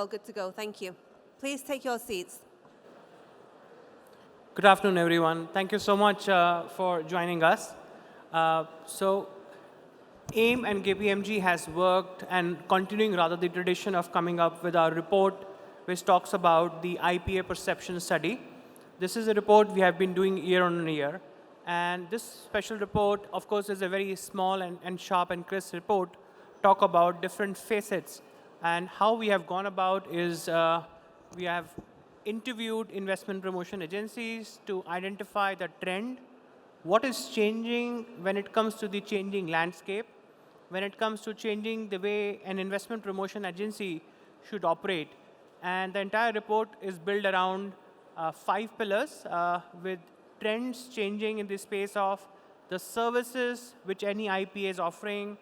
all good to go. Thank you. Please take your seats. Good afternoon, everyone. Thank you so much for joining us. So AIM and KPMG has worked and continuing rather the tradition of coming up with our report which talks about the IPA perception study. This is a report we have been doing year on year. And this special report, of course, is a very small and sharp and crisp report, talk about different facets. And how we have gone about is we have interviewed investment promotion agencies to identify the trend, what is changing when it comes to the changing landscape, when it comes to changing the way an investment promotion agency should operate. And the entire report is built around 5 pillars with trends changing in the space of the services which any IPA is offering,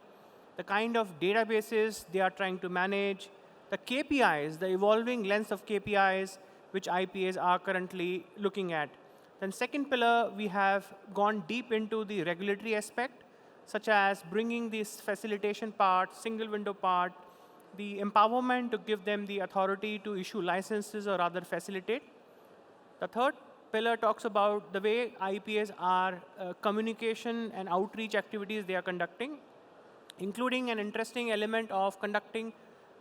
the kind of databases they are trying to manage, the KPIs, the evolving lens of KPIs which IPAs are currently looking at. Then second pillar, we have gone deep into the regulatory aspect, such as bringing this facilitation part, single window part, the empowerment to give them the authority to issue licenses or rather facilitate. The third pillar talks about the way IPAs are communication and outreach activities they are conducting, including an interesting element of conducting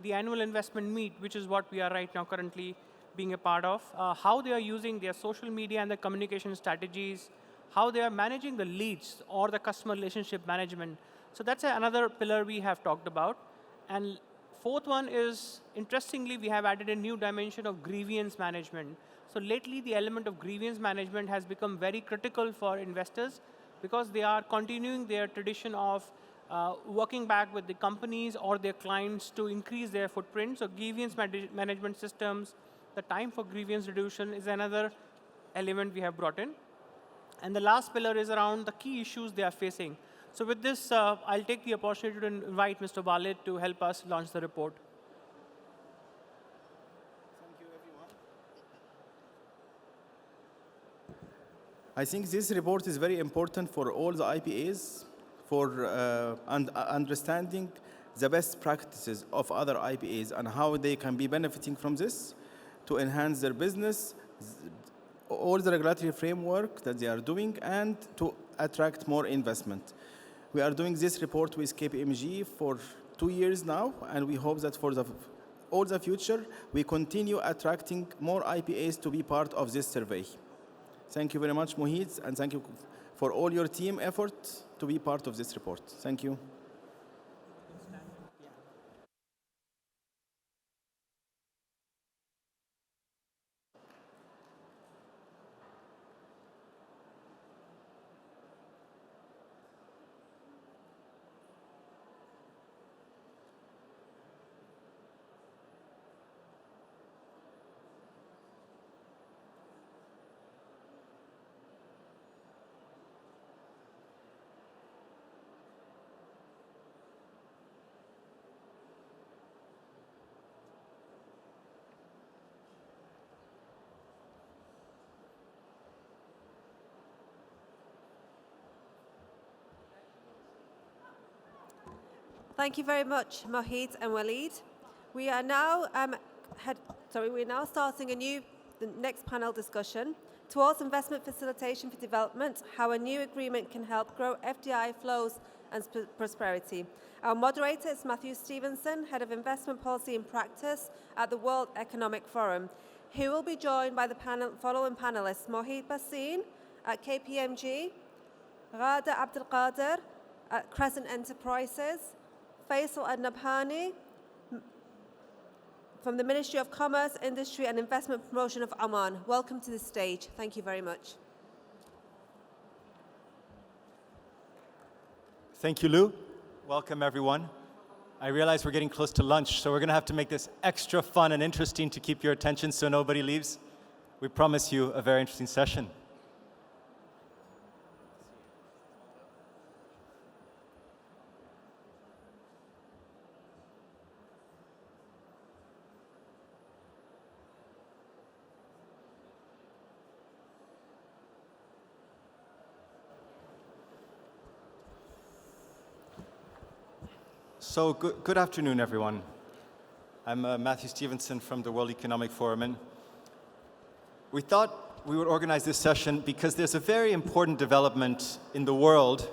the annual investment meet, which is what we are right now currently being a part of, how they are using their social media and the communication strategies, how they are managing the leads or the customer relationship management. So that's another pillar we have talked about. And fourth one is, interestingly, we have added a new dimension of grievance management. So lately, the element of grievance management has become very critical for investors because they are continuing their tradition of working back with the companies or their clients to increase their footprint. So grievance management systems, the time for grievance resolution is another element we have brought in. And the last pillar is around the key issues they are facing. So with this, I'll take the opportunity to invite Mr. Walid to help us launch the report. Thank you, everyone. I think this report is very important for all the IPAs for understanding the best practices of other IPAs and how they can be benefiting from this to enhance their business, all the regulatory framework that they are doing, and to attract more investment. We are doing this report with KPMG for 2 years now, and we hope that for all the future, we continue attracting more IPAs to be part of this survey. Thank you very much, Mohit, and thank you for all your team effort to be part of this report. Thank you. Thank you very much, Mohit and Walid. We are now starting the next panel discussion towards investment facilitation for development, how a new agreement can help grow FDI flows and prosperity. Our moderator is Matthew Stevenson, Head of Investment Policy and Practice at the World Economic Forum. He will be joined by the following panelists: Mohit Basin at KPMG, Ghada Abdelkader at Crescent Enterprises, Faisal Ad-Nabhani from the Ministry of Commerce, Industry and Investment Promotion of Oman. Welcome to the stage. Thank you very much. Thank you, Lou. Welcome, everyone. I realize we're getting close to lunch, so we're going to have to make this extra fun and interesting to keep your attention so nobody leaves. We promise you a very interesting session. So good afternoon, everyone. I'm Matthew Stevenson from the World Economic Forum. And we thought we would organize this session because there's a very important development in the world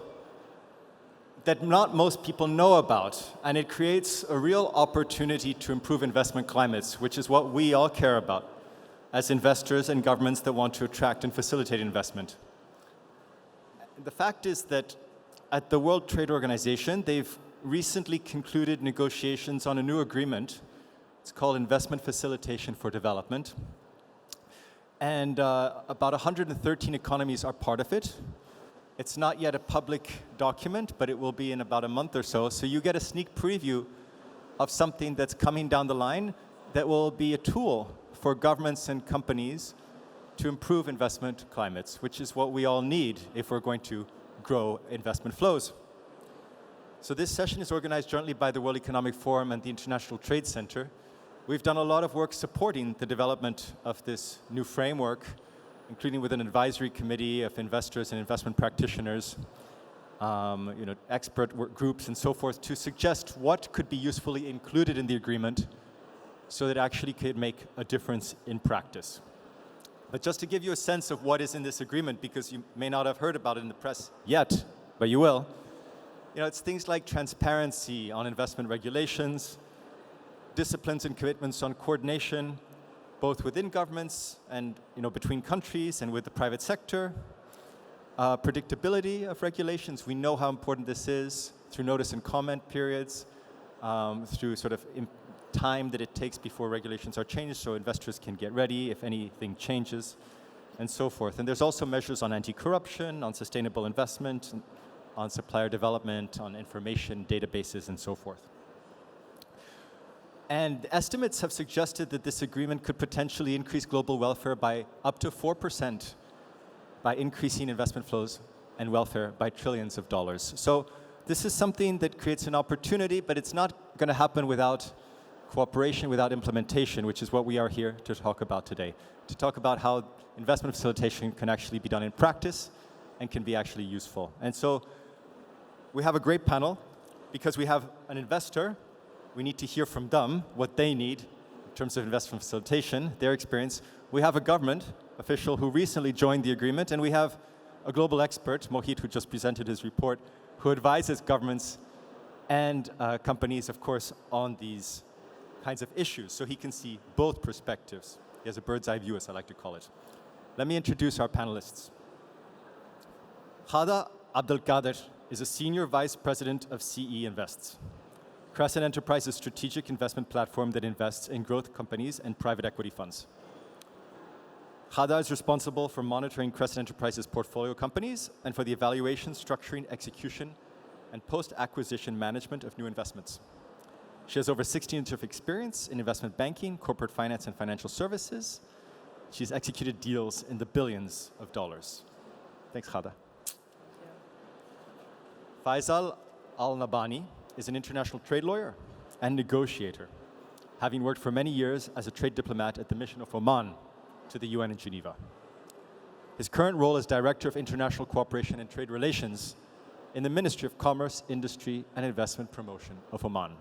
that not most people know about, and it creates a real opportunity to improve investment climates, which is what we all care about as investors and governments that want to attract and facilitate investment. The fact is that at the World Trade Organization, they've recently concluded negotiations on a new agreement. It's called Investment Facilitation for Development. And about 113 economies are part of it. It's not yet a public document, but it will be in about a month or so. So you get a sneak preview of something that's coming down the line that will be a tool for governments and companies to improve investment climates, which is what we all need if we're going to grow investment flows. So this session is organized jointly by the World Economic Forum and the International Trade Center. We've done a lot of work supporting the development of this new framework, including with an advisory committee of investors and investment practitioners, expert work groups and so forth, to suggest what could be usefully included in the agreement so that it actually could make a difference in practice. But just to give you a sense of what is in this agreement, because you may not have heard about it in the press yet, but you will, it's things like transparency on investment regulations, disciplines and commitments on coordination, both within governments and between countries and with the private sector. Predictability of regulations. We know how important this is through notice and comment periods, through sort of time that it takes before regulations are changed so investors can get ready if anything changes, and so forth. And there's also measures on anti-corruption, on sustainable investment, on supplier development, on information databases, and so forth. And estimates have suggested that this agreement could potentially increase global welfare by up to 4% by increasing investment flows and welfare by trillions of dollars. So this is something that creates an opportunity, but it's not going to happen without cooperation, without implementation, which is what we are here to talk about today, to talk about how investment facilitation can actually be done in practice and can be actually useful. And so we have a great panel because we have an investor. We need to hear from them what they need in terms of investment facilitation, their experience. We have a government official who recently joined the agreement, and we have a global expert, Mohit, who just presented his report, who advises governments and companies, of course, on these kinds of issues, so he can see both perspectives. He has a bird's eye view, as I like to call it. Let me introduce our panelists. Khada Abdelkader is a senior vice president of CE Invests. Crescent Enterprises' strategic investment platform that invests in growth companies and private equity funds. Khada is responsible for monitoring Crescent Enterprises' portfolio companies and for the evaluation, structuring, execution, and post-acquisition management of new investments. She has over 16 years of experience in investment banking, corporate finance, and financial services. She's executed deals in the billions of dollars. Thanks, Khada. Faisal Al-Nabani is an international trade lawyer and negotiator, having worked for many years as a trade diplomat at the mission of Oman to the UN in Geneva. His current role is Director of International Cooperation and Trade Relations in the Ministry of Commerce, Industry, and Investment Promotion of Oman.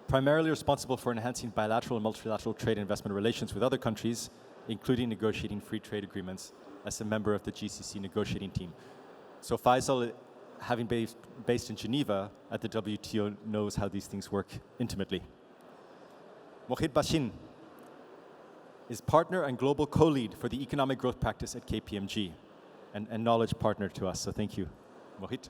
Primarily responsible for enhancing bilateral and multilateral trade and investment relations with other countries, including negotiating free trade agreements as a member of the GCC negotiating team. So Faisal, having based in Geneva at the WTO, knows how these things work intimately. Mohit Bashin is partner and global co-lead for the economic growth practice at KPMG and knowledge partner to us, so thank you, Mohit.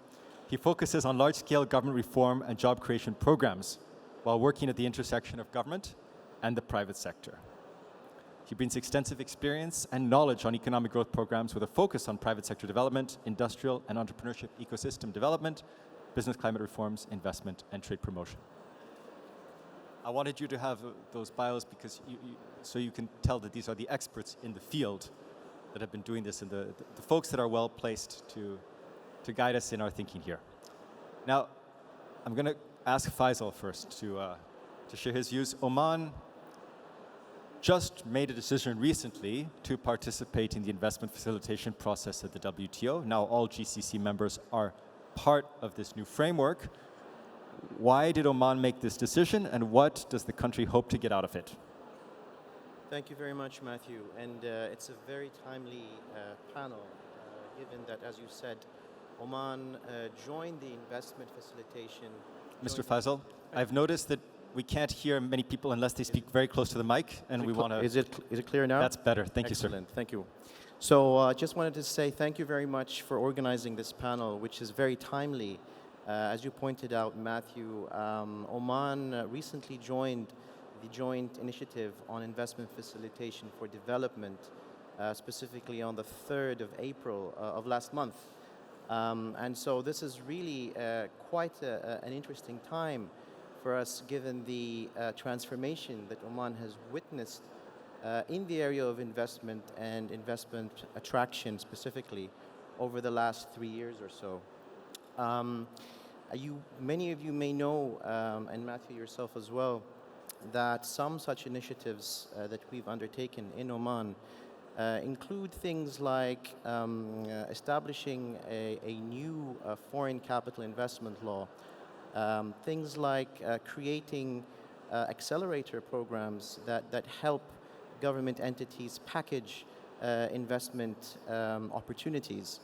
He focuses on large-scale government reform and job creation programs while working at the intersection of government and the private sector. He brings extensive experience and knowledge on economic growth programs with a focus on private sector development, industrial and entrepreneurship ecosystem development, business climate reforms, investment, and trade promotion. I wanted you to have those bios because so you can tell that these are the experts in the field that have been doing this and the folks that are well placed to guide us in our thinking here. Now, I'm going to ask Faisal first to share his views. Oman just made a decision recently to participate in the investment facilitation process at the WTO. Now all GCC members are part of this new framework. Why did Oman make this decision, and what does the country hope to get out of it? Thank you very much, Matthew. And it's a very timely panel, given that, as you said, Oman joined the investment facilitation. Mr. Faisal, I've noticed that we can't hear many people unless they speak very close to the mic, and we want to... Is it clear now? That's better. Thank you, sir. Excellent. Thank you. So just wanted to say thank you very much for organizing this panel, which is very timely. As you pointed out, Matthew, Oman recently joined the Joint Initiative on Investment Facilitation for Development, specifically on the 3rd of April of last month. And so this is really quite an interesting time for us, given the transformation that Oman has witnessed in the area of investment and investment attraction specifically over the last 3 years or so. Many of you may know, and Matthew yourself as well, that some such initiatives that we've undertaken in Oman include things like establishing a new foreign capital investment law, things like creating accelerator programs that help government entities package investment opportunities.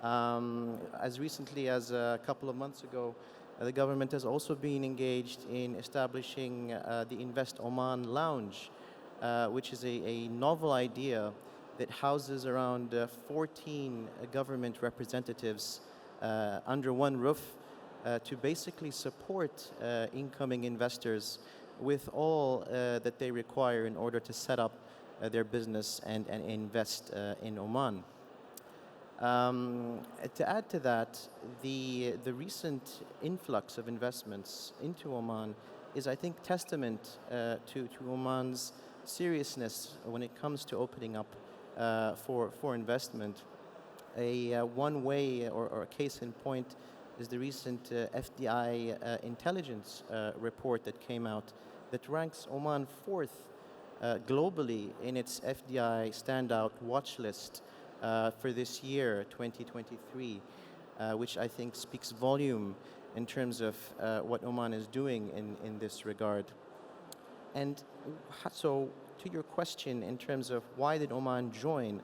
As recently as a couple of months ago, the government has also been engaged in establishing the Invest Oman Lounge, which is a novel idea that houses around 14 government representatives under one roof to basically support incoming investors with all that they require in order to set up their business and invest in Oman. To add to that, the recent influx of investments into Oman is, I think, testament to Oman's seriousness when it comes to opening up for investment. One way or a case in point is the recent FDI intelligence report that came out that ranks Oman 4th globally in its FDI standout watch list for this year, 2023, which I think speaks volume in terms of what Oman is doing in this regard. And so to your question in terms of why did Oman join,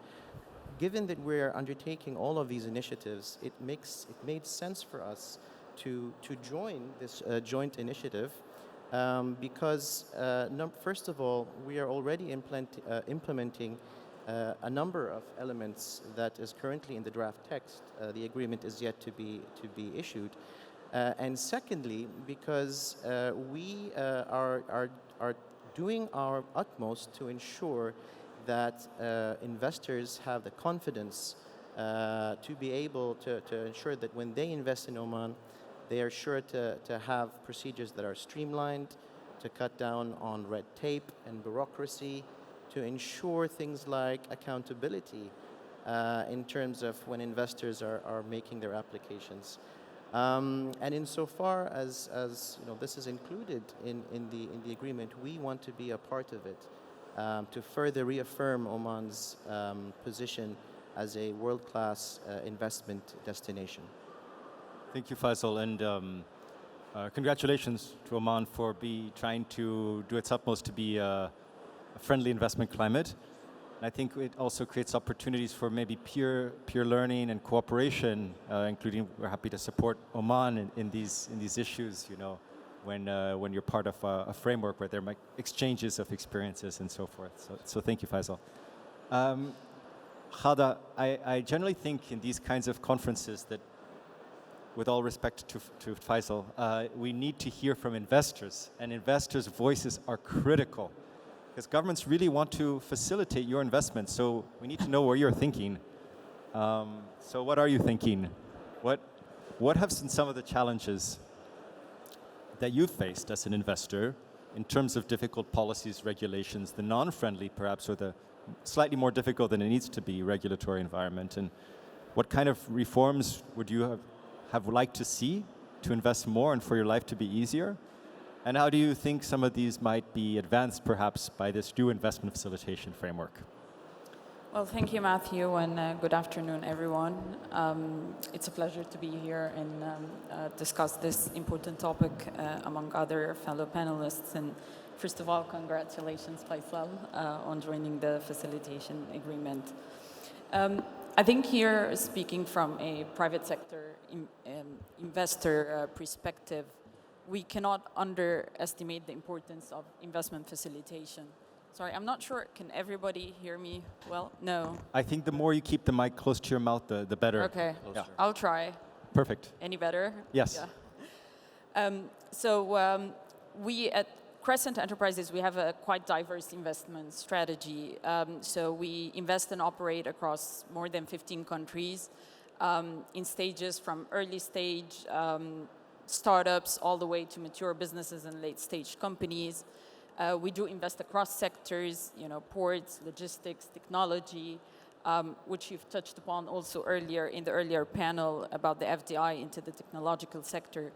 given that we're undertaking all of these initiatives, it made sense for us to join this joint initiative because, first of all, we are already implementing a number of elements that is currently in the draft text. The agreement is yet to be issued. And secondly, because we are doing our utmost to ensure that investors have the confidence to be able to ensure that when they invest in Oman, they are sure to have procedures that are streamlined, to cut down on red tape and bureaucracy, to ensure things like accountability in terms of when investors are making their applications. And insofar as this is included in the agreement, we want to be a part of it to further reaffirm Oman's position as a world-class investment destination. Thank you, Faisal, and congratulations to Oman for trying to do its utmost to be a friendly investment climate. And I think it also creates opportunities for maybe peer learning and cooperation, including we're happy to support Oman in these issues, when you're part of a framework where there might exchanges of experiences and so forth. So thank you, Faisal. Khada, I generally think in these kinds of conferences that, with all respect to Faisal, we need to hear from investors, and investors' voices are critical because governments really want to facilitate your investment. So we need to know where you're thinking. So what are you thinking? What have been some of the challenges that you've faced as an investor in terms of difficult policies, regulations, the non-friendly perhaps, or the slightly more difficult than it needs to be regulatory environment? And what kind of reforms would you have liked to see to invest more and for your life to be easier? And how do you think some of these might be advanced perhaps by this new investment facilitation framework? Well, thank you, Matthew, and good afternoon, everyone. It's a pleasure to be here and discuss this important topic among other fellow panelists. And first of all, congratulations, Faisal, on joining the facilitation agreement. I think here, speaking from a private sector investor perspective, we cannot underestimate the importance of investment facilitation. Sorry, I'm not sure. Can everybody hear me well? No. I think the more you keep the mic close to your mouth, the better. Okay. Yeah. I'll try. Perfect. Any better? Yes. Yeah. We at Crescent Enterprises, we have a quite diverse investment strategy. So we invest and operate across more than 15 countries in stages from early stage startups all the way to mature businesses and late stage companies. We do invest across sectors, ports, logistics, technology, which you've touched upon also earlier in the earlier panel about the FDI into the technological sector.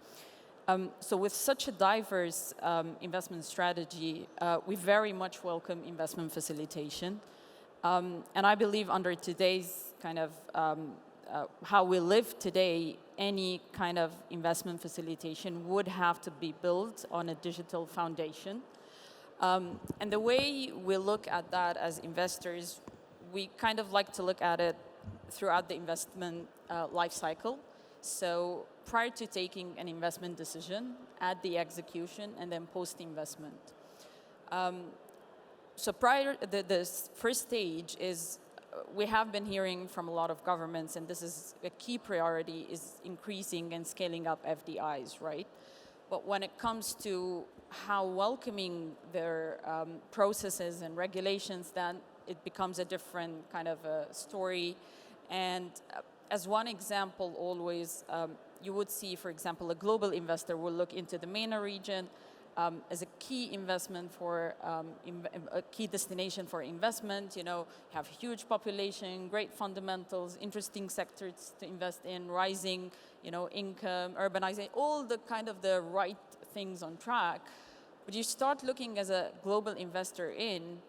So with such a diverse investment strategy, we very much welcome investment facilitation. And I believe under today's kind of how we live today, any kind of investment facilitation would have to be built on a digital foundation. And the way we look at that as investors, we kind of like to look at it throughout the investment life cycle. So prior to taking an investment decision, at the execution, and then post-investment. So the first stage is, we have been hearing from a lot of governments, and this is a key priority, is increasing and scaling up FDIs, right? But when it comes to how welcoming their processes and regulations, then it becomes a different kind of a story. And as one example, always, you would see, for example, a global investor will look into the MENA region as a key investment for a key destination for investment. Have huge population, great fundamentals, interesting sectors to invest in, rising, income, urbanization, all the kind of the right things on track. But you start looking as a global investor in,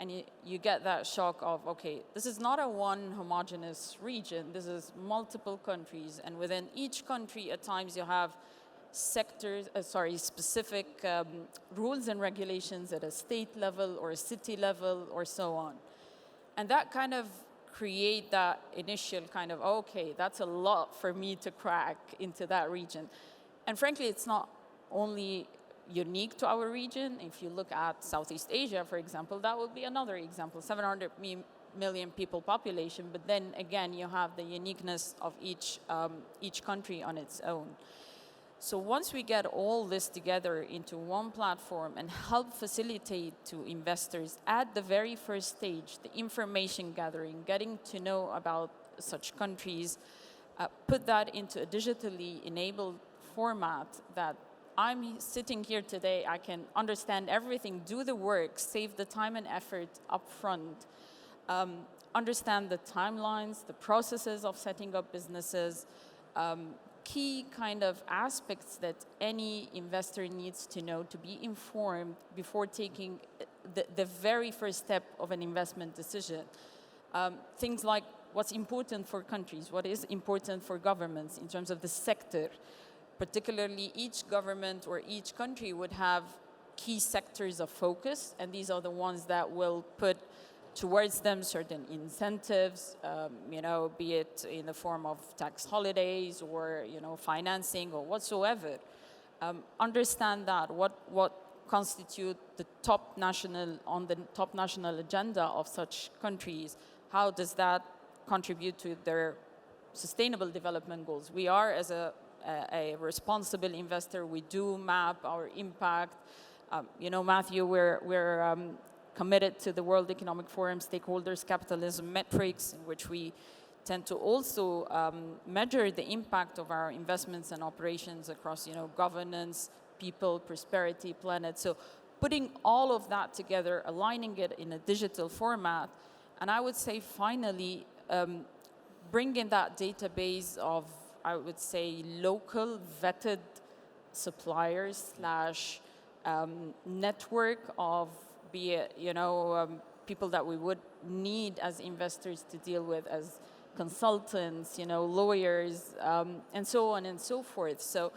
and you get that shock of, okay, this is not a one homogeneous region. This is multiple countries, and within each country, at times you have specific rules and regulations at a state level or a city level or so on. And that kind of create that initial kind of, okay, that's a lot for me to crack into that region. And frankly, it's not only unique to our region. If you look at Southeast Asia, for example, that would be another example, 700 million people population, but then again, you have the uniqueness of each country on its own. So once we get all this together into one platform and help facilitate to investors at the very first stage, the information gathering, getting to know about such countries, put that into a digitally enabled format that I'm sitting here today, I can understand everything, do the work, save the time and effort up front, understand the timelines, the processes of setting up businesses, key kind of aspects that any investor needs to know to be informed before taking the very first step of an investment decision. Things like what's important for countries, what is important for governments in terms of the sector. Particularly, each government or each country would have key sectors of focus, and these are the ones that will put towards them certain incentives, be it in the form of tax holidays or, financing or whatsoever. Understand that what constitute the top national agenda of such countries, how does that contribute to their sustainable development goals? We are, as a responsible investor, we do map our impact. Matthew, we're committed to the World Economic Forum Stakeholders Capitalism Metrics, in which we tend to also measure the impact of our investments and operations across, governance, people, prosperity, planet. So putting all of that together, aligning it in a digital format, and I would say finally, bringing that database of, I would say, local vetted suppliers / network of, be it, people that we would need as investors to deal with as consultants, lawyers, and so on and so forth. So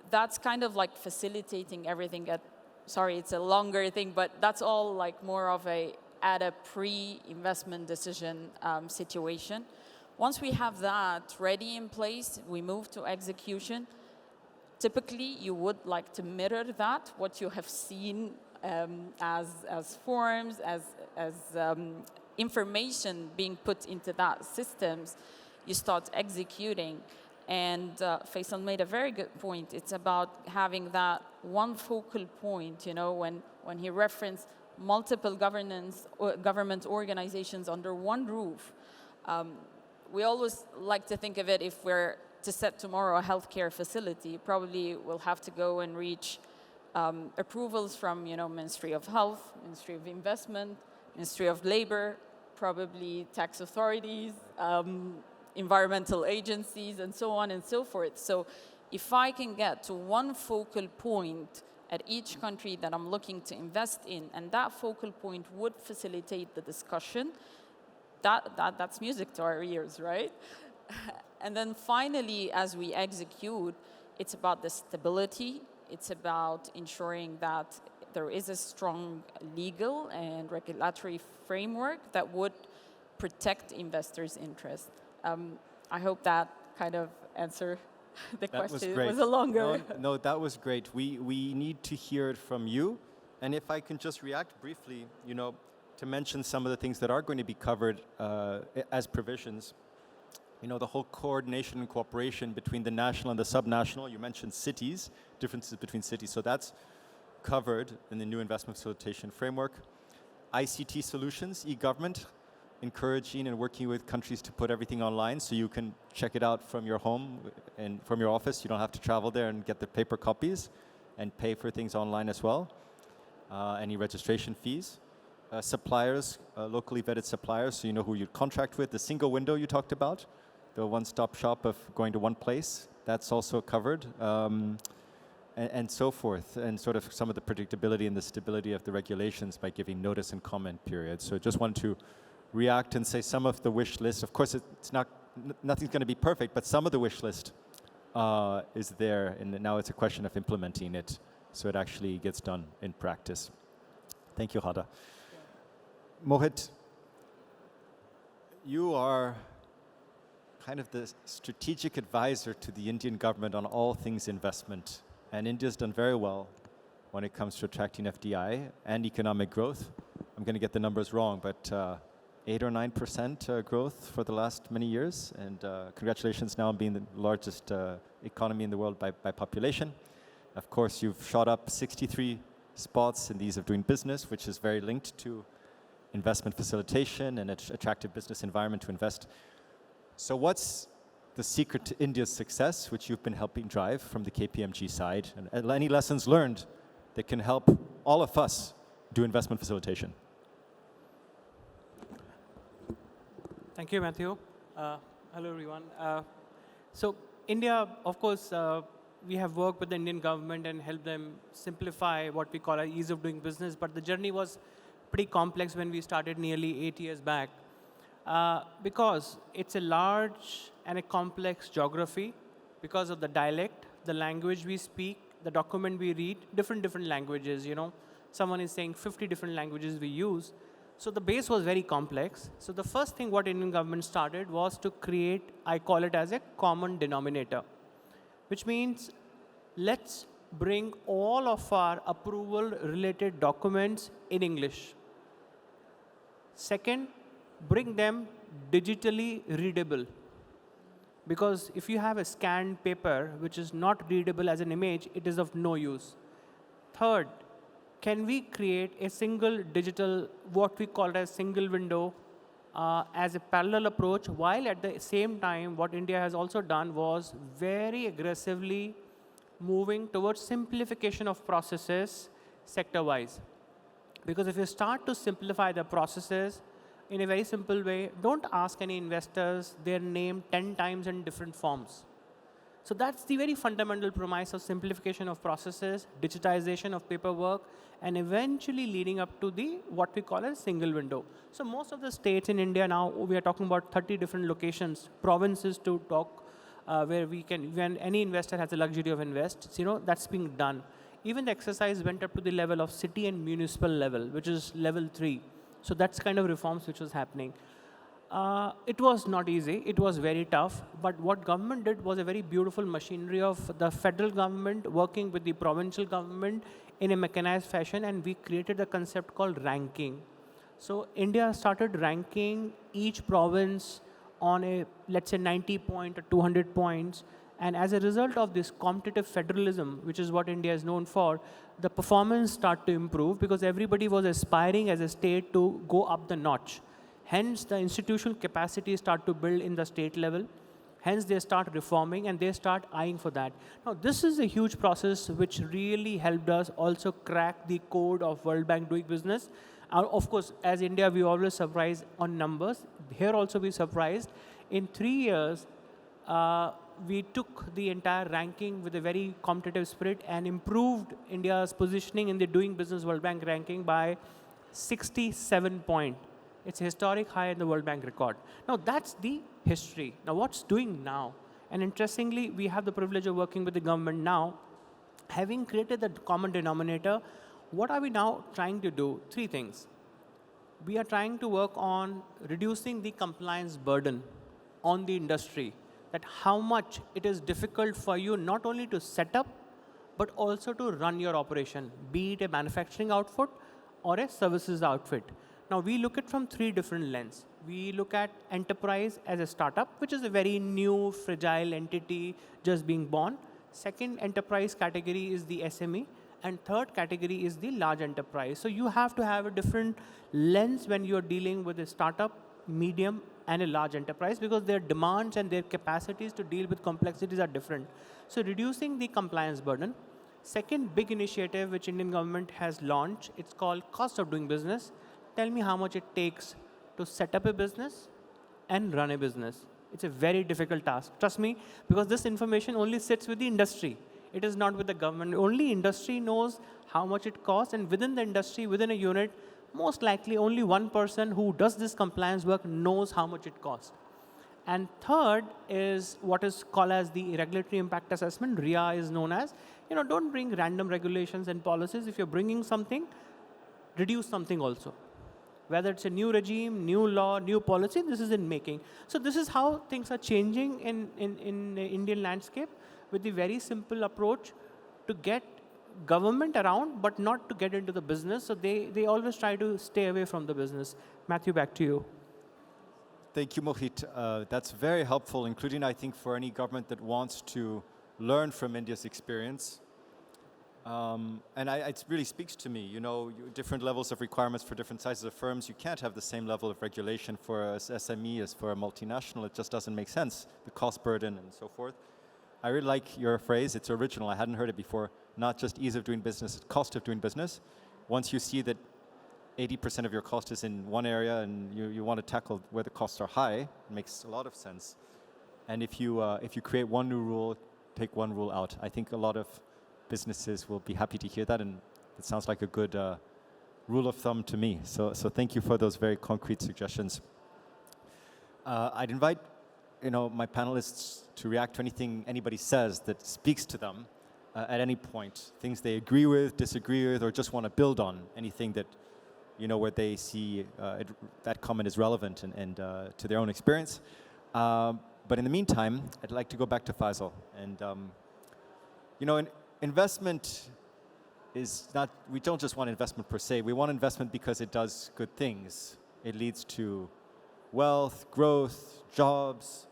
that's kind of like facilitating everything sorry, it's a longer thing, but that's all like more of at a pre-investment decision situation. Once we have that ready in place, we move to execution. Typically, you would like to mirror that, what you have seen as forms, as information being put into that systems. You start executing. And Faisal made a very good point. It's about having that one focal point, when he referenced multiple government organizations under one roof. We always like to think of it, if we're to set tomorrow a healthcare facility, probably we'll have to go and reach approvals from, Ministry of Health, Ministry of Investment, Ministry of Labor, probably tax authorities, environmental agencies, and so on and so forth. So if I can get to one focal point at each country that I'm looking to invest in, and that focal point would facilitate the discussion, that's music to our ears, right? And then finally, as we execute, it's about the stability. It's about ensuring that there is a strong legal and regulatory framework that would protect investors' interests. I hope that kind of answered the question. Was great. It was a longer. No, that was great. We need to hear it from you. And if I can just react briefly, to mention some of the things that are going to be covered as provisions. The whole coordination and cooperation between the national and the subnational. You mentioned cities, differences between cities. So that's covered in the new investment facilitation framework. ICT solutions, e-government, encouraging and working with countries to put everything online so you can check it out from your home and from your office. You don't have to travel there and get the paper copies and pay for things online as well. Any registration fees. Suppliers, locally vetted suppliers, so you know who you contract with. The single window you talked about, the one-stop shop of going to one place, that's also covered. And so forth, and sort of some of the predictability and the stability of the regulations by giving notice and comment periods. So just wanted to react and say some of the wish list. Of course, nothing's going to be perfect, but some of the wish list is there, and now it's a question of implementing it so it actually gets done in practice. Thank you, Hada. Mohit, you are kind of the strategic advisor to the Indian government on all things investment, and India's done very well when it comes to attracting FDI and economic growth. I'm going to get the numbers wrong, but 8 or 9% growth for the last many years, and congratulations now on being the largest economy in the world by population. Of course, you've shot up 63 spots in the ease of doing business, which is very linked to investment facilitation and an attractive business environment to invest. So what's the secret to India's success, which you've been helping drive from the KPMG side, and any lessons learned that can help all of us do investment facilitation? Thank you, Matthew. Hello, everyone. So India, of course, we have worked with the Indian government and helped them simplify what we call our ease of doing business, but the journey was pretty complex when we started nearly 8 years back. Because it's a large and a complex geography, because of the dialect, the language we speak, the document we read, different languages, Someone is saying 50 different languages we use. So the base was very complex. So the first thing what Indian government started was to create, I call it as a common denominator, which means let's bring all of our approval-related documents in English. Second, bring them digitally readable. Because if you have a scanned paper which is not readable as an image, it is of no use. Third, can we create a single digital, what we call as single window, as a parallel approach, while at the same time, what India has also done was very aggressively moving towards simplification of processes sector-wise. Because if you start to simplify the processes in a very simple way, don't ask any investors their name 10 times in different forms. So that's the very fundamental premise of simplification of processes, digitization of paperwork, and eventually leading up to the what we call a single window. So most of the states in India now, we are talking about 30 different locations, provinces to talk, where we can, when any investor has the luxury of invest, that's being done. Even the exercise went up to the level of city and municipal level, which is level 3. So that's kind of reforms which was happening. It was not easy. It was very tough. But what government did was a very beautiful machinery of the federal government working with the provincial government in a mechanized fashion, and we created a concept called ranking. So India started ranking each province on a, let's say, 90 point or 200 points. And as a result of this competitive federalism, which is what India is known for, the performance started to improve because everybody was aspiring as a state to go up the notch. Hence, the institutional capacity start to build in the state level. Hence, they start reforming and they start eyeing for that. Now, this is a huge process which really helped us also crack the code of World Bank doing business. Of course, as India, we always surprise on numbers. Here also we surprised. In 3 years, we took the entire ranking with a very competitive spirit and improved India's positioning in the Doing Business World Bank ranking by 67 points. It's a historic high in the World Bank record. Now, that's the history. Now, what's doing now? And interestingly, we have the privilege of working with the government now. Having created the common denominator, what are we now trying to do? 3 things. We are trying to work on reducing the compliance burden on the industry, that how much it is difficult for you not only to set up, but also to run your operation, be it a manufacturing outfit or a services outfit. Now, we look at from 3 different lenses. We look at enterprise as a startup, which is a very new, fragile entity just being born. Second enterprise category is the SME. And third category is the large enterprise. So you have to have a different lens when you're dealing with a startup, medium, and a large enterprise because their demands and their capacities to deal with complexities are different. So reducing the compliance burden. Second big initiative which Indian government has launched, it's called cost of doing business. Tell me how much it takes to set up a business and run a business. It's a very difficult task. Trust me, because this information only sits with the industry. It is not with the government. Only industry knows how much it costs, and within the industry, within a unit, most likely only one person who does this compliance work knows how much it costs. And third is what is called as the regulatory impact assessment. RIA is known as, don't bring random regulations and policies. If you're bringing something, reduce something also. Whether it's a new regime, new law, new policy, this is in making. So this is how things are changing in the Indian landscape with the very simple approach to get government around, but not to get into the business. So they always try to stay away from the business. Matthew, back to you. Thank you, Mohit. That's very helpful, including, I think, for any government that wants to learn from India's experience. It really speaks to me, different levels of requirements for different sizes of firms. You can't have the same level of regulation for an SME as for a multinational. It just doesn't make sense, the cost burden and so forth. I really like your phrase. It's original. I hadn't heard it before. Not just ease of doing business, it's cost of doing business. Once you see that 80% of your cost is in one area and you want to tackle where the costs are high, it makes a lot of sense. And if you create one new rule, take one rule out, I think a lot of businesses will be happy to hear that, and it sounds like a good rule of thumb to me. So thank you for those very concrete suggestions. I'd invite my panelists to react to anything anybody says that speaks to them at any point, things they agree with, disagree with, or just want to build on, anything that, where they see that comment is relevant and to their own experience. But in the meantime, I'd like to go back to Faisal. And, investment is not, we don't just want investment per se, we want investment because it does good things. It leads to wealth, growth, jobs,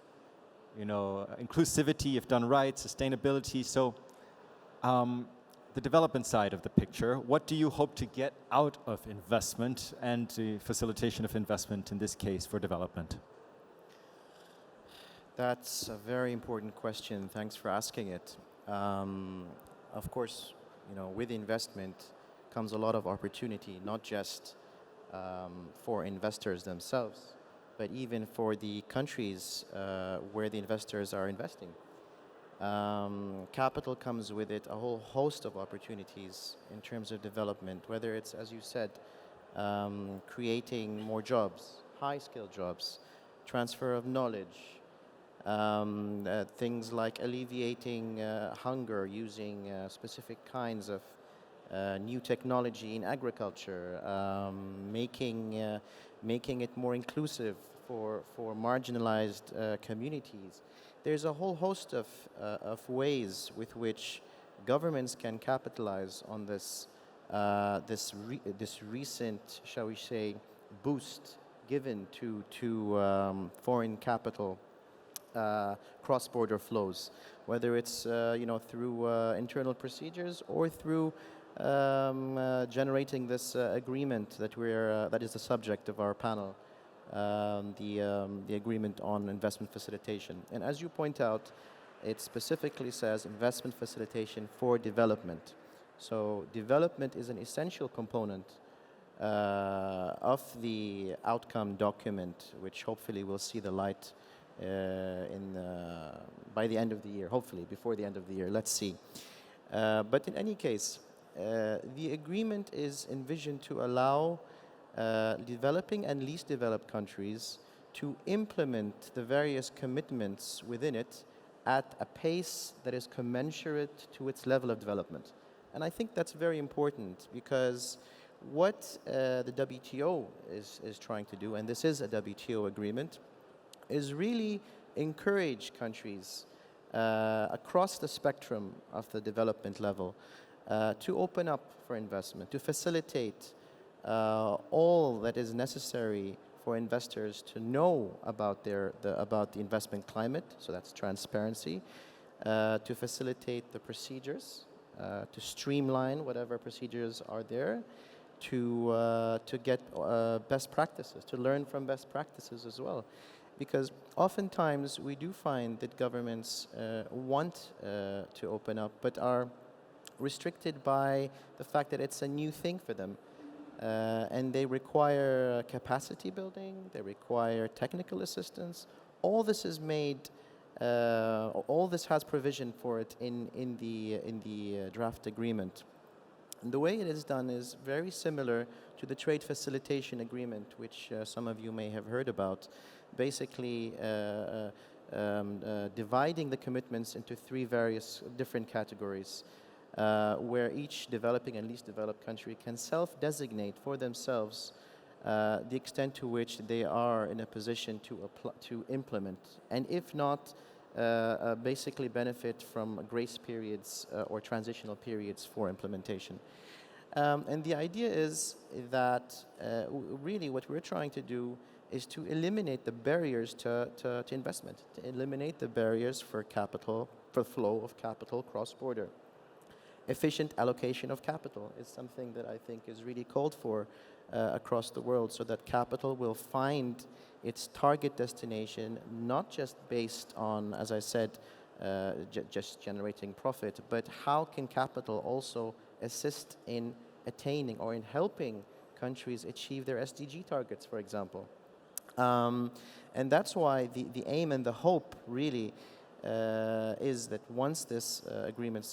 inclusivity if done right, sustainability. So the development side of the picture, what do you hope to get out of investment and the facilitation of investment in this case for development? That's a very important question. Thanks for asking it. Of course, with investment comes a lot of opportunity, not just for investors themselves, but even for the countries where the investors are investing. Capital comes with it a whole host of opportunities in terms of development, whether it's, as you said, creating more jobs, high-skilled jobs, transfer of knowledge, things like alleviating hunger using specific kinds of new technology in agriculture, making it more inclusive for marginalized communities. There's a whole host of ways with which governments can capitalize on this recent, shall we say, boost given to foreign capital cross-border flows, whether it's through internal procedures or through generating this agreement that is the subject of our panel, the agreement on investment facilitation. And as you point out, it specifically says investment facilitation for development. So development is an essential component of the outcome document, which hopefully will see the light by the end of the year, hopefully before the end of the year. Let's see. But in any case, the agreement is envisioned to allow developing and least developed countries to implement the various commitments within it at a pace that is commensurate to its level of development. And I think that's very important, because what the WTO is trying to do, and this is a WTO agreement, is really encourage countries across the spectrum of the development level to open up for investment, to facilitate all that is necessary for investors to know about about the investment climate, so that's transparency, to facilitate the procedures, to streamline whatever procedures are there, to get best practices, to learn from best practices as well. Because oftentimes we do find that governments want to open up, but are restricted by the fact that it's a new thing for them. And they require capacity building, they require technical assistance. All this is made, all this has provision for it in the draft agreement. And the way it is done is very similar to the trade facilitation agreement, which some of you may have heard about. Basically, dividing the commitments into three various different categories, where each developing and least developed country can self-designate for themselves the extent to which they are in a position to implement, and if not, basically benefit from grace periods or transitional periods for implementation. And the idea is that really what we're trying to do is to eliminate the barriers to investment, to eliminate the barriers for capital, for flow of capital cross-border. Efficient allocation of capital is something that I think is really called for across the world, so that capital will find its target destination, not just based on, as I said, just generating profit, but how can capital also assist in attaining or in helping countries achieve their SDG targets, for example. And that's why the aim and the hope really is that once this agreement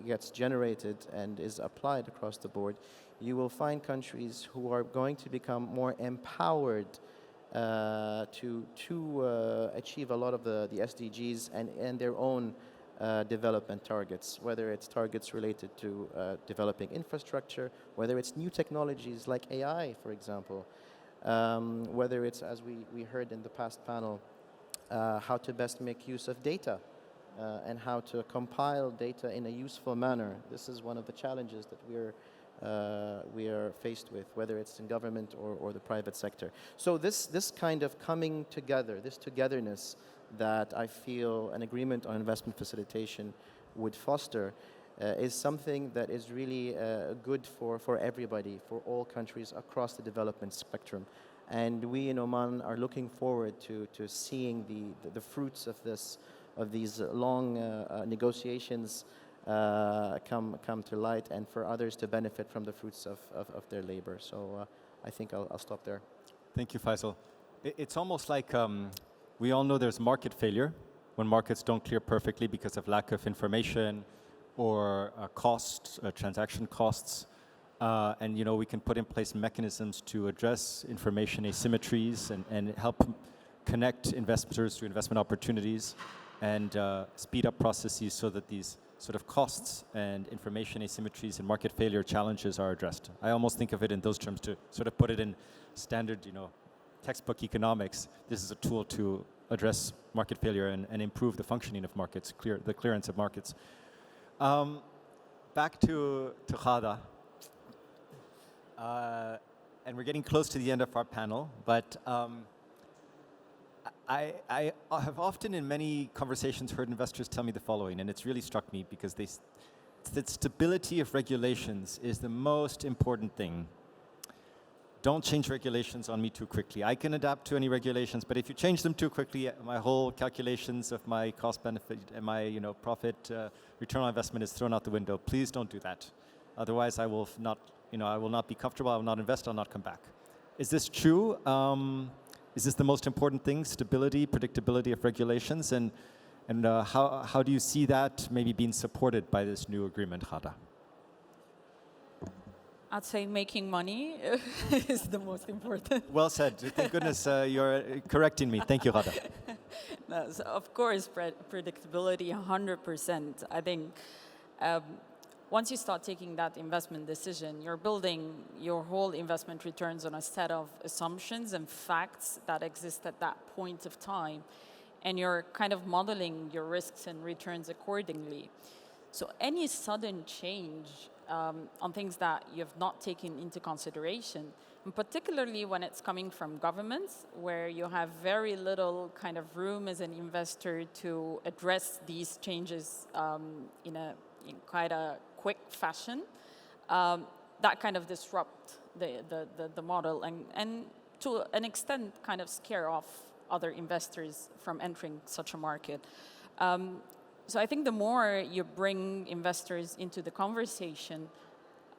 gets generated and is applied across the board, you will find countries who are going to become more empowered to achieve a lot of the SDGs and their own development targets, whether it's targets related to developing infrastructure, whether it's new technologies like AI, for example, whether it's, as we heard in the past panel, how to best make use of data and how to compile data in a useful manner. This is one of the challenges that we are faced with, whether it's in government or the private sector. So this kind of coming together, this togetherness that I feel an agreement on investment facilitation would foster is something that is really good for everybody, for all countries across the development spectrum. And we in Oman are looking forward to seeing the fruits of these long negotiations come to light, and for others to benefit from the fruits of their labor. So I think I'll stop there. Thank you, Faisal. It's almost like we all know there's market failure when markets don't clear perfectly because of lack of information or costs, transaction costs. And we can put in place mechanisms to address information asymmetries and help connect investors to investment opportunities and speed up processes so that these sort of costs and information asymmetries and market failure challenges are addressed. I almost think of it in those terms to sort of put it in standard, textbook economics. This is a tool to address market failure and improve the functioning of markets, the clearance of markets. Back to Ghada. And we're getting close to the end of our panel, but I have often in many conversations heard investors tell me the following, and it's really struck me because that stability of regulations is the most important thing. Don't change regulations on me too quickly. I can adapt to any regulations, but if you change them too quickly, my whole calculations of my cost benefit and my profit return on investment is thrown out the window. Please don't do that. Otherwise, I will not be comfortable. I will not invest. I'll not come back. Is this true? Is this the most important thing? Stability, predictability of regulations, and how do you see that maybe being supported by this new agreement, Ghada? I'd say making money is the most important. Well said. Thank goodness you're correcting me. Thank you, Ghada. No, so of course, predictability, 100%. I think once you start taking that investment decision, you're building your whole investment returns on a set of assumptions and facts that exist at that point of time. And you're kind of modeling your risks and returns accordingly. So any sudden change on things that you have not taken into consideration, and particularly when it's coming from governments, where you have very little kind of room as an investor to address these changes in quite a quick fashion, that kind of disrupt the model and to an extent kind of scare off other investors from entering such a market. So I think the more you bring investors into the conversation,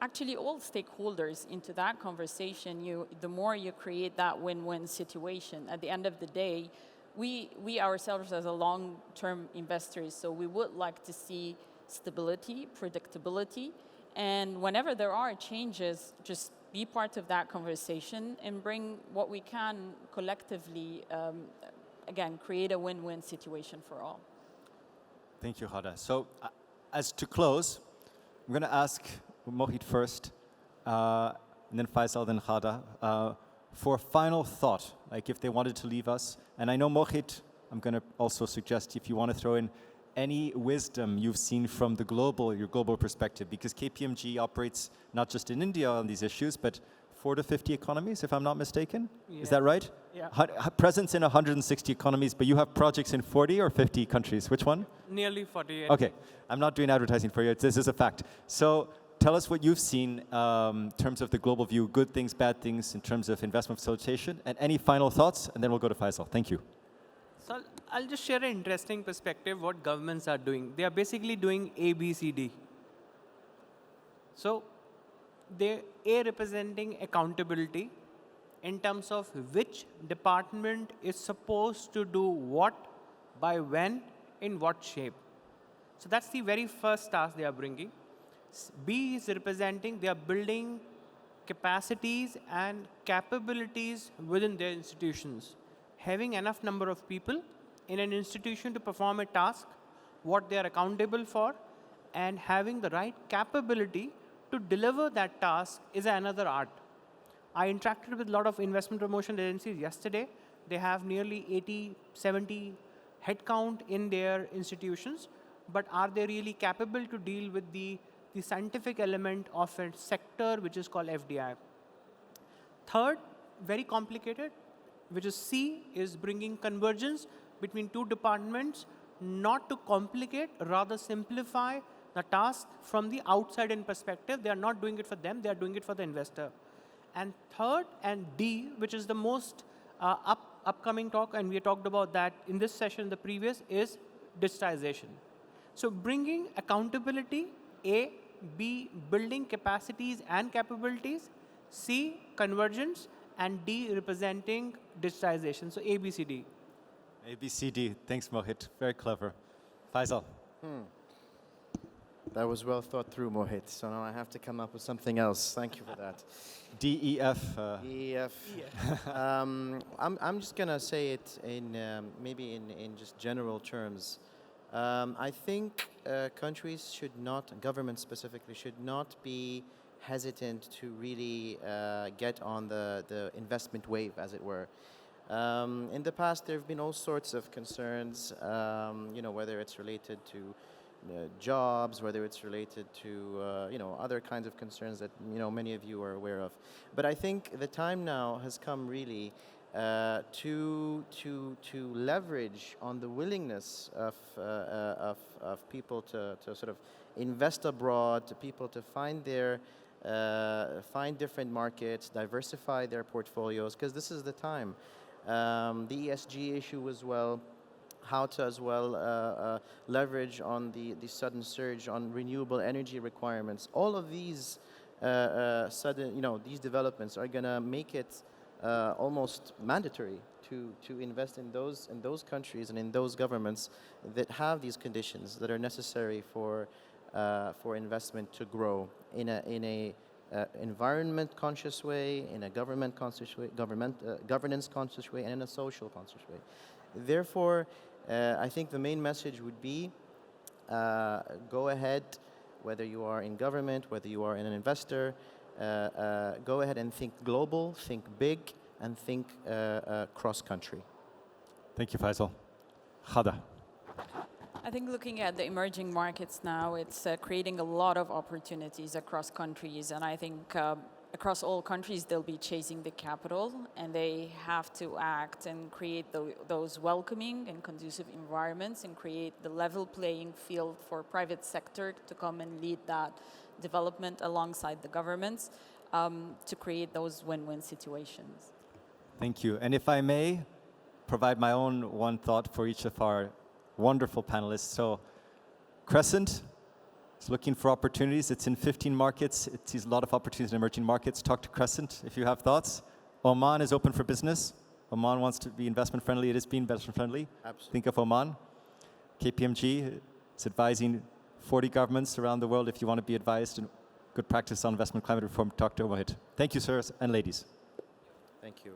actually all stakeholders into that conversation, the more you create that win-win situation. At the end of the day, we ourselves as a long-term investors, so we would like to see stability, predictability, and whenever there are changes, just be part of that conversation and bring what we can collectively, again, create a win-win situation for all. Thank you, Ghada. So, as to close, I'm going to ask Mohit first, and then Faisal, then Ghada, for a final thought, like if they wanted to leave us. And I know, Mohit, I'm going to also suggest if you want to throw in any wisdom you've seen from your global perspective, because KPMG operates not just in India on these issues, but 40 to 50 economies, if I'm not mistaken. Yeah. Is that right? Yeah. Presence in 160 economies, but you have projects in 40 or 50 countries. Which one? Nearly 40. Okay. I'm not doing advertising for you. This is a fact. So tell us what you've seen in terms of the global view, good things, bad things, in terms of investment facilitation, and any final thoughts, and then we'll go to Faisal. Thank you. So I'll just share an interesting perspective what governments are doing. They are basically doing A, B, C, D. So they representing accountability in terms of which department is supposed to do what, by when, in what shape. So that's the very first task they are bringing. B is representing they are building capacities and capabilities within their institutions. Having enough number of people in an institution to perform a task, what they are accountable for, and having the right capability to deliver that task is another art. I interacted with a lot of investment promotion agencies yesterday. They have nearly 80, 70 headcount in their institutions, but are they really capable to deal with the scientific element of a sector which is called FDI? Third, very complicated, which is C, is bringing convergence between two departments, not to complicate, rather simplify the task from the outside in perspective. They are not doing it for them, they are doing it for the investor. And third, and D, which is the most upcoming talk, and we talked about that in this session, the previous, is digitization. So bringing accountability, A, B, building capacities and capabilities, C, convergence, and D, representing digitization. So A, B, C, D. A, B, C, D. Thanks, Mohit. Very clever. Faisal. That was well thought through, Mohit. So now I have to come up with something else. Thank you for that. D, E, F. EF. I'm just gonna say it in maybe in just general terms. I think countries should not, governments specifically, should not be hesitant to really get on the investment wave, as it were. In the past, there have been all sorts of concerns, whether it's related to jobs, whether it's related to other kinds of concerns that many of you are aware of. But I think the time now has come really to leverage on the willingness of people to sort of invest abroad, to people to find different markets, diversify their portfolios, because this is the time. The ESG issue as well, how to as well leverage on the sudden surge on renewable energy requirements. All of these these developments are going to make it almost mandatory to invest in those countries and in those governments that have these conditions that are necessary for investment to grow in a environment conscious way, in a government conscious way, governance conscious way, and in a social conscious way. Therefore, I think the main message would be go ahead, whether you are in government, whether you are an investor, go ahead and think global, think big, and think cross-country. Thank you, Faisal. Khada. I think looking at the emerging markets now, it's creating a lot of opportunities across countries, and I think across all countries they'll be chasing the capital, and they have to act and create those welcoming and conducive environments and create the level playing field for private sector to come and lead that development alongside the governments to create those win-win situations. Thank you. And if I may provide my own one thought for each of our wonderful panelists. So Crescent is looking for opportunities. It's in 15 markets. It sees a lot of opportunities in emerging markets. Talk to Crescent if you have thoughts. Oman is open for business. Oman wants to be investment friendly. It is being investment friendly. Absolutely. Think of Oman. KPMG is advising 40 governments around the world. If you want to be advised in good practice on investment climate reform, talk to Mohit. Thank you, sirs and ladies. Thank you.